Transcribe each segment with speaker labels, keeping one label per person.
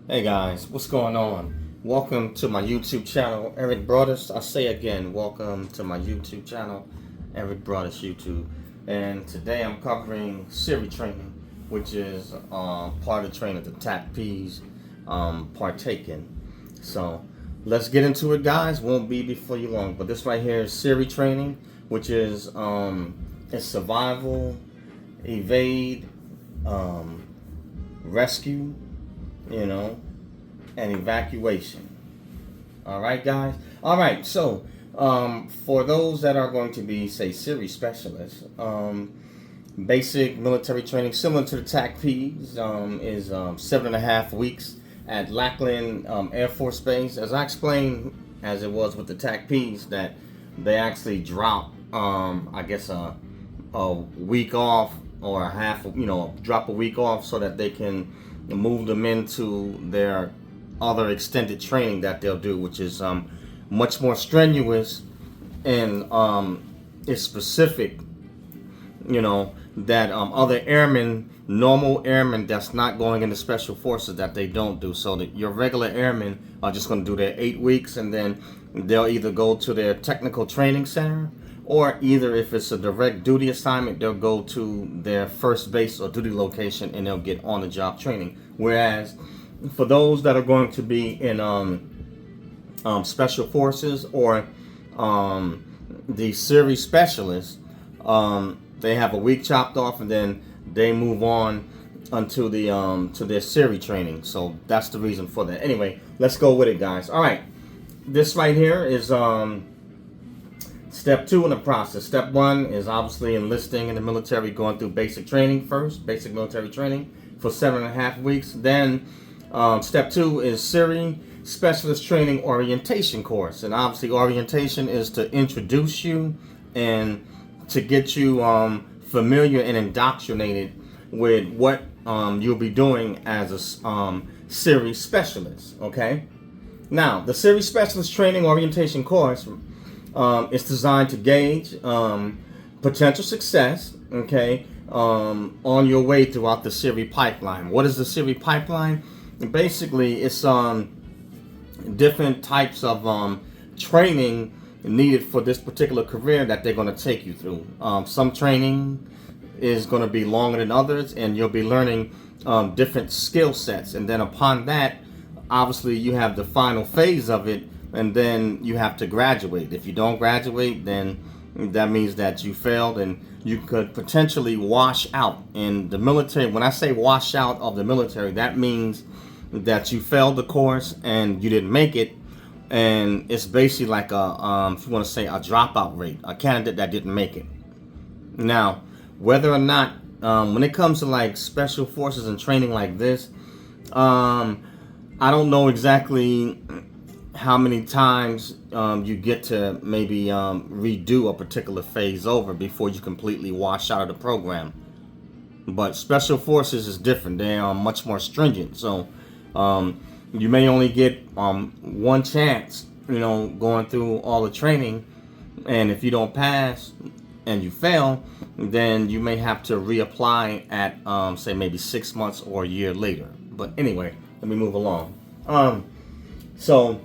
Speaker 1: Hey guys, what's going on? Welcome to my YouTube channel, Eric Broadus. I say again, welcome to my YouTube channel, Eric Broadus YouTube. And today I'm covering SERE training, which is part of the training that the TACPs partake in. So let's get into it, guys. Won't be before you long, but this right here is SERE training, which is it's survival, evade, rescue, and evacuation. All right, guys. All right. So, for those that are going to be, say, SERE specialists, basic military training similar to the TACPs is 7.5 weeks at Lackland Air Force Base. As I explained, as it was with the TACPs, that they actually drop, I guess, a week off or a half, drop a week off so that they can move them into their other extended training that they'll do, which is much more strenuous and is specific, that other airmen, normal airmen that's not going into special forces, that they don't do. So that your regular airmen are just going to do their 8 weeks, and then they'll either go to their technical training center, or either if it's a direct duty assignment, they'll go to their first base or duty location and they'll get on the job training. Whereas for those that are going to be in special forces or the SERE specialists, they have a week chopped off and then they move on unto the to their SERE training. So that's the reason for that. Anyway, let's go with it, guys. All right, this right here is step 2 in the process. Step 1 is obviously enlisting in the military, going through basic training first, basic military training for 7.5 weeks. Then step 2 is SERE Specialist Training Orientation course. And obviously orientation is to introduce you and to get you familiar and indoctrinated with what you'll be doing as a SERE specialist, okay? Now, the SERE Specialist Training Orientation course it's designed to gauge potential success, okay, on your way throughout the SERE pipeline. What is the SERE pipeline? Basically, it's different types of training needed for this particular career that they're going to take you through. Some training is going to be longer than others, and you'll be learning different skill sets. And then upon that, obviously, you have the final phase of it, and then you have to graduate. If you don't graduate, then that means that you failed and you could potentially wash out in the military. When I say wash out of the military, that means that you failed the course and you didn't make it, and it's basically like a if you want to say a dropout rate, a candidate that didn't make it. Now, whether or not when it comes to like special forces and training like this, I don't know exactly how many times you get to maybe redo a particular phase over before you completely wash out of the program. But special forces is different. They are much more stringent. So you may only get one chance, going through all the training. And if you don't pass and you fail, then you may have to reapply at say maybe 6 months or a year later. But anyway, let me move along. So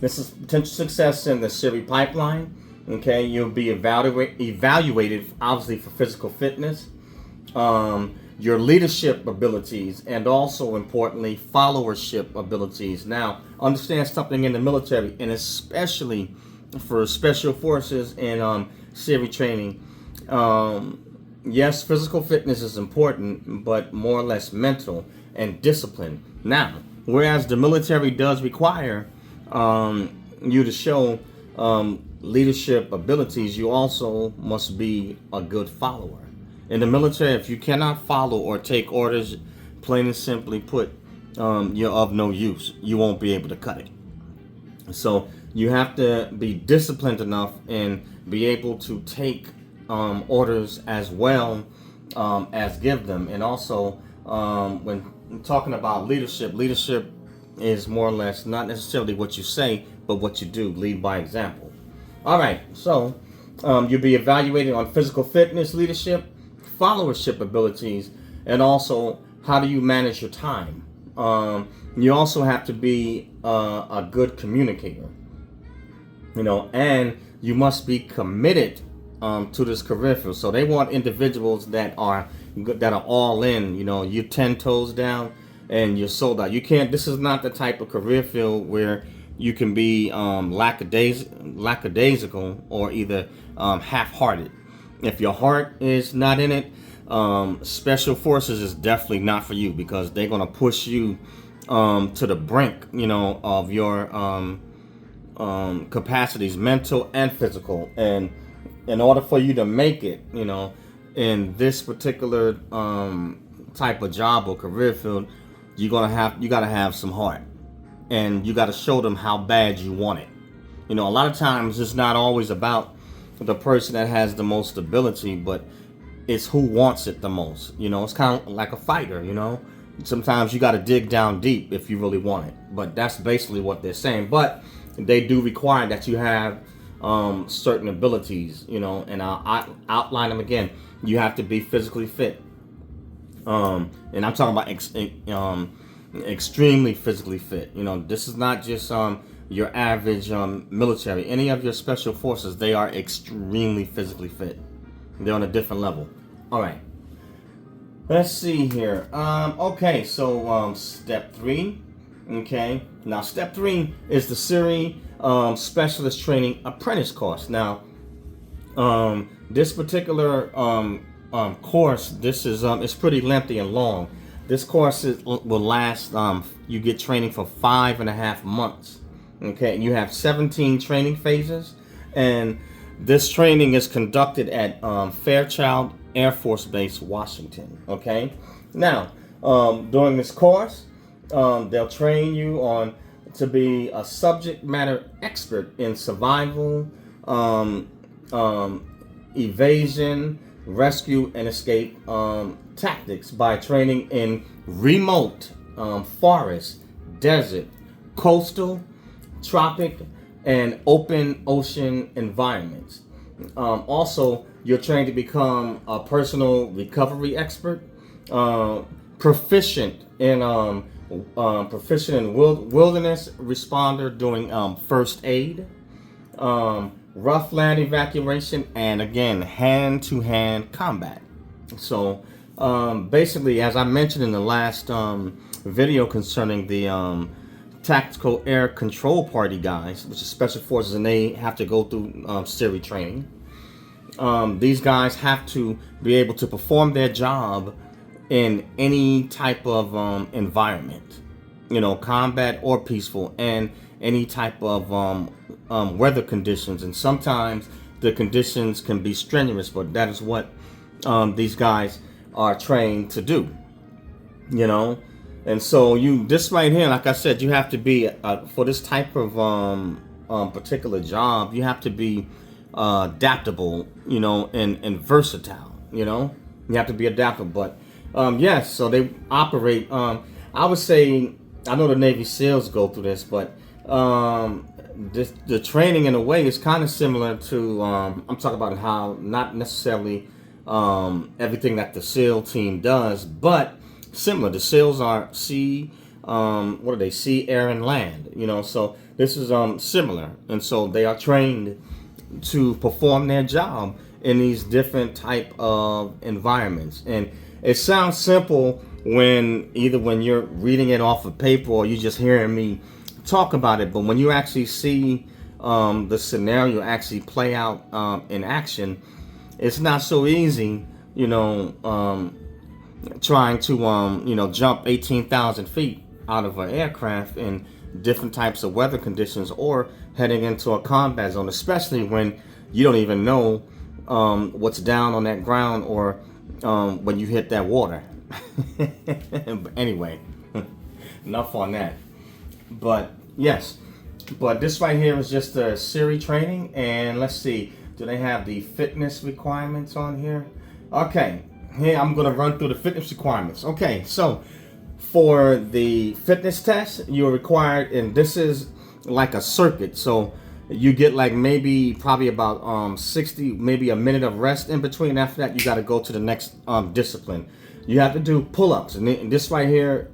Speaker 1: this is potential success in the SERE pipeline. Okay, you'll be evaluated obviously for physical fitness, your leadership abilities, and also importantly followership abilities. Now, understand something in the military, and especially for special forces and SERE training. Yes, physical fitness is important, but more or less mental and discipline. Now, whereas the military does require you to show leadership abilities, you also must be a good follower. In the military, if you cannot follow or take orders, plain and simply put, you're of no use. You won't be able to cut it. So you have to be disciplined enough and be able to take orders as well as give them. And also, when talking about leadership is more or less not necessarily what you say, but what you do. Lead by example. All right, so you'll be evaluated on physical fitness, leadership, followership abilities, and also how do you manage your time. you also have to be a good communicator, and you must be committed to this career field. So they want individuals that are all in. You're 10 toes down and you're sold out. You can't. This is not the type of career field where you can be lackadaisical or either half-hearted. If your heart is not in it, special forces is definitely not for you, because they're gonna push you to the brink, of your capacities, mental and physical. And in order for you to make it, in this particular type of job or career field, you gotta have some heart, and you gotta show them how bad you want it. A lot of times it's not always about the person that has the most ability, but it's who wants it the most. It's kind of like a fighter. Sometimes you got to dig down deep if you really want it. But that's basically what they're saying. But they do require that you have certain abilities, and I'll outline them again. You have to be physically fit. And I'm talking about extremely physically fit. This is not just your average military. Any of your special forces, they are extremely physically fit. They're on a different level. All right. Let's see here. Okay, so step 3. Okay. Now, step 3 is the SERE Specialist Training Apprentice course. Now, this particular course, this is it's pretty lengthy and long. This course will last. You get training for 5.5 months. Okay, and you have 17 training phases, and this training is conducted at Fairchild Air Force Base, Washington. Okay, now during this course, they'll train you to be a subject matter expert in survival, evasion, rescue, and escape tactics by training in remote forest, desert, coastal, tropic, and open ocean environments. Also, you're trained to become a personal recovery expert, proficient in wilderness responder doing first aid, rough land evacuation, and again, hand-to-hand combat. So basically, as I mentioned in the last video concerning the Tactical Air Control Party guys, which is special forces, and they have to go through SERE training. These guys have to be able to perform their job in any type of environment, combat or peaceful, and any type of weather conditions. And sometimes the conditions can be strenuous, but that is what these guys are trained to do, And so this right here, like I said, you have to be, for this type of particular job, you have to be adaptable, and versatile, You have to be adaptable. But yes, so they operate, I would say, I know the Navy SEALs go through this, but the training in a way is kind of similar to, I'm talking about how not necessarily everything that the SEAL team does, but similar. The SEALs are sea, sea, air, and land. So this is similar, and so they are trained to perform their job in these different type of environments. And it sounds simple when you're reading it off of paper or you just hearing me talk about it, but when you actually see the scenario actually play out in action, it's not so easy. Trying to jump 18,000 feet out of an aircraft in different types of weather conditions, or heading into a combat zone, especially when you don't even know what's down on that ground, or when you hit that water. But anyway, enough on that. But yes, but this right here is just the SERE training. And let's see, do they have the fitness requirements on here? Okay. Here, I'm going to run through the fitness requirements. Okay, so for the fitness test, you're required, and this is like a circuit. So you get probably about 60, maybe a minute of rest in between. After that, you got to go to the next discipline. You have to do pull-ups. And this right here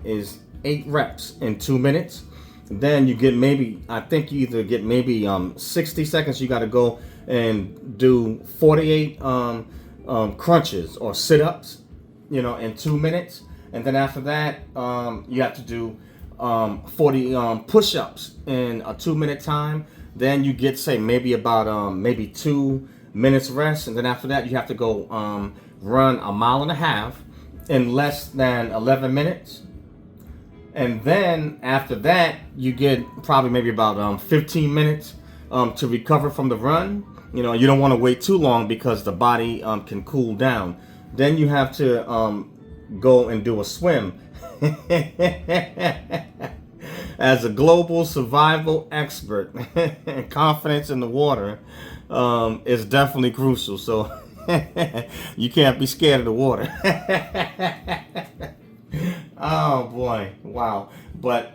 Speaker 1: is 8 reps in 2 minutes. Then you get maybe, I think you either get maybe 60 seconds. You got to go and do 48 crunches or sit-ups, in 2 minutes. And then after that, you have to do 40 push-ups in a 2-minute time. Then you get, say, maybe about maybe 2 minutes rest. And then after that, you have to go run 1.5 miles in less than 11 minutes. And then after that, you get probably maybe about 15 minutes to recover from the run. You don't want to wait too long because the body can cool down. Then you have to go and do a swim. As a global survival expert, confidence in the water is definitely crucial. So you can't be scared of the water. Oh boy, wow. But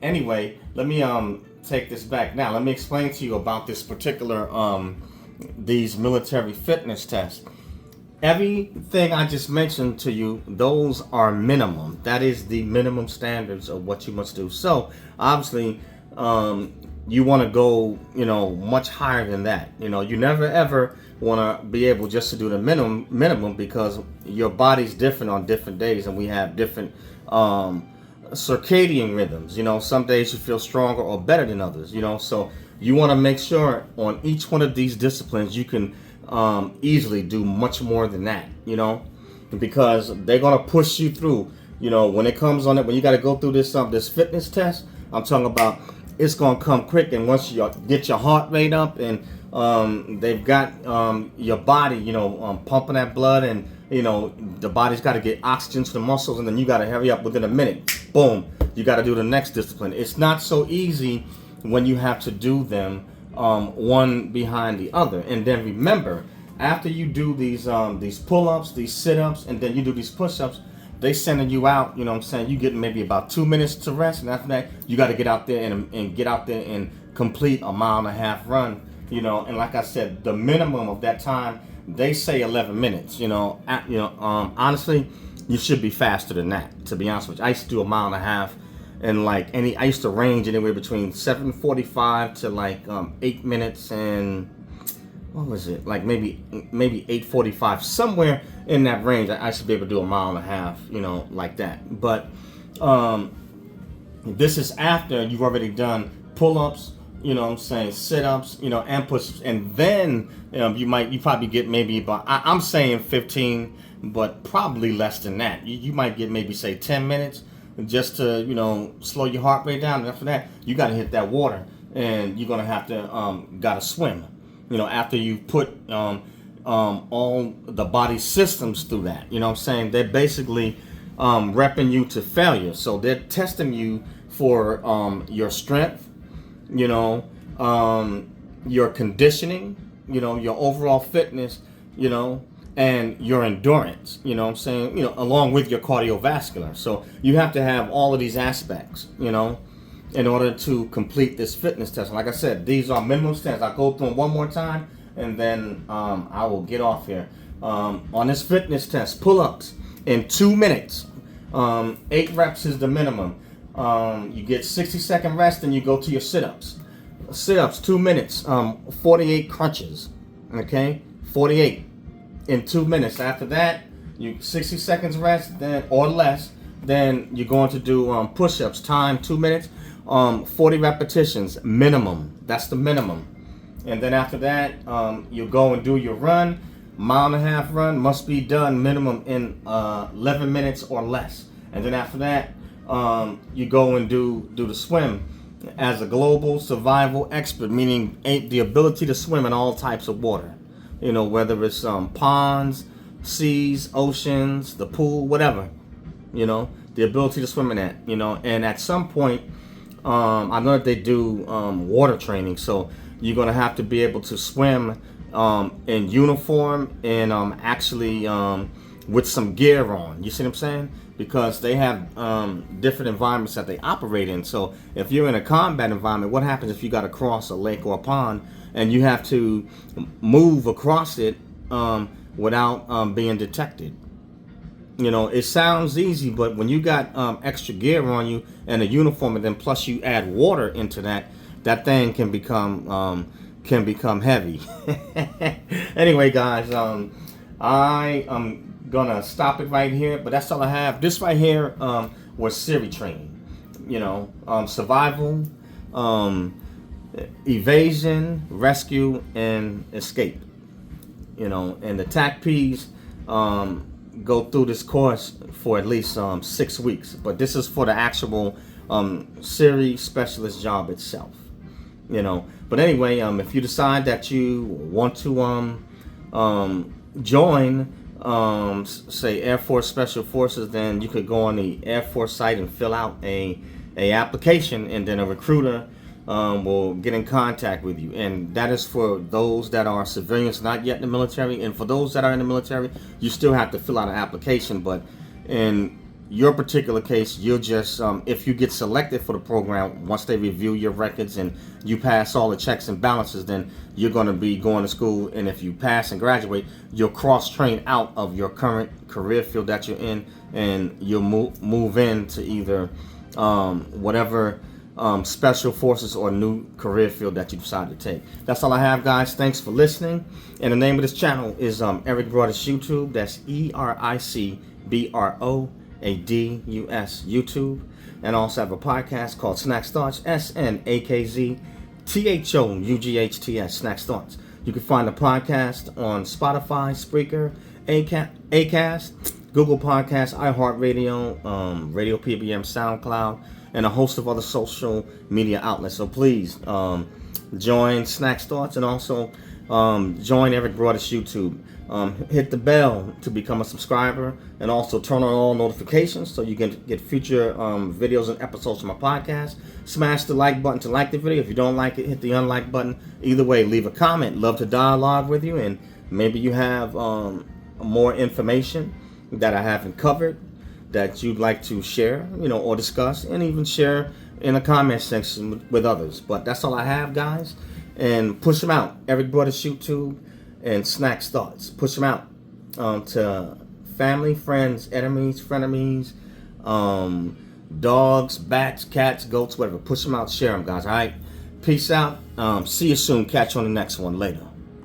Speaker 1: anyway, let me take this back now. Let me explain to you about this particular these military fitness tests. Everything I just mentioned to you, those are minimum. That is the minimum standards of what you must do. So obviously you want to go much higher than that. You never ever want to be able just to do the minimum because your body's different on different days, and we have different circadian rhythms. Some days you feel stronger or better than others. So you want to make sure on each one of these disciplines you can easily do much more than that. Because they're gonna push you through. When it comes on it, when you got to go through this fitness test, I'm talking about it's gonna come quick. And once you get your heart rate up and they've got your body, pumping that blood, and the body's got to get oxygen to the muscles, and then you got to hurry up within a minute. Boom, you got to do the next discipline. It's not so easy when you have to do them one behind the other. And then remember, after you do these pull-ups, these sit-ups, and then you do these push-ups, they sending you out. You get maybe about 2 minutes to rest, and after that, you got to get out there and get out there and complete a 1.5 mile run. And like I said, the minimum of that time, they say 11 minutes. Honestly, you should be faster than that. To be honest with you, I used to do 1.5 miles, and I used to range anywhere between 7:45 to 8 minutes and what was it? Maybe 8:45, somewhere in that range. I should be able to do 1.5 miles, like that. But this is after you've already done pull-ups, sit-ups, and push-ups, and then you probably get maybe about, I'm saying 15, but probably less than that. You might get maybe say 10 minutes just to slow your heart rate down, and after that you got to hit that water, and you're gonna have to gotta swim. After you put all the body systems through that. They're basically repping you to failure. So they're testing you for your strength, your conditioning, your overall fitness, and your endurance, along with your cardiovascular. So you have to have all of these aspects, in order to complete this fitness test. Like I said, these are minimum standards. I'll go through them one more time, and then I will get off here. On this fitness test, pull-ups in 2 minutes. 8 reps is the minimum. You get 60-second rest, and you go to your sit-ups. Sit-ups, 2 minutes, 48 crunches, okay? 48 in 2 minutes. After that, you 60 seconds rest, then or less. Then you're going to do push-ups, time 2 minutes, 40 repetitions, minimum. That's the minimum. And then after that, you go and do your run. 1.5 mile run must be done minimum in 11 minutes or less. And then after that, you go and do the swim as a global survival expert, meaning the ability to swim in all types of water. Whether it's ponds, seas, oceans, the pool, whatever. The ability to swim in that. And at some point, I know that they do water training, so you're gonna have to be able to swim in uniform and actually with some gear on. You see what I'm saying? Because they have different environments that they operate in. So if you're in a combat environment, what happens if you got to cross a lake or a pond and you have to move across it without being detected? You know, it sounds easy, but when you got extra gear on you and a uniform, and then plus you add water into that, that thing can become heavy. Anyway, guys, I am gonna stop it right here. But that's all I have. This right here was SERE training. You know, survival, evasion, rescue, and escape. You know, and the TACPs go through this course for at least 6 weeks. But this is for the actual SERE specialist job itself. You know, but anyway, if you decide that you want to join, say Air Force Special Forces, then you could go on the Air Force site and fill out a application, and then a recruiter will get in contact with you. And that is for those that are civilians not yet in the military, and for those that are in the military, you still have to fill out an application. But in your particular case, you'll just if you get selected for the program, once they review your records and you pass all the checks and balances, then you're going to be going to school. And if you pass and graduate, you'll cross train out of your current career field that you're in, and you'll move into either whatever special forces or new career field that you decide to take. That's all I have, guys. Thanks for listening. And the name of this channel is Eric Broadus YouTube. That's ERICBROADUS YouTube. And I also have a podcast called Snacks Thoughts, SNAKZTHOUGHTS, Snacks Thoughts. You can find the podcast on Spotify, Spreaker, Acast, Google Podcasts, iHeartRadio, Radio PBM, SoundCloud, and a host of other social media outlets. So please join Snacks Thoughts, and also join Eric Broadus YouTube. Hit the bell to become a subscriber, and also turn on all notifications so you can get future videos and episodes of my podcast. Smash the like button to like the video. If you don't like it, hit the unlike button. Either way, leave a comment. Love to dialogue with you, and maybe you have more information that I haven't covered that you'd like to share, you know, or discuss, and even share in the comment section with others. But that's all I have, guys. And push them out. Eric Broadus YouTube and Snacks Thoughts. Push them out to family, friends, enemies, frenemies, dogs, bats, cats, goats, whatever. Push them out, share them, guys. All right. Peace out. See you soon. Catch you on the next one. Later.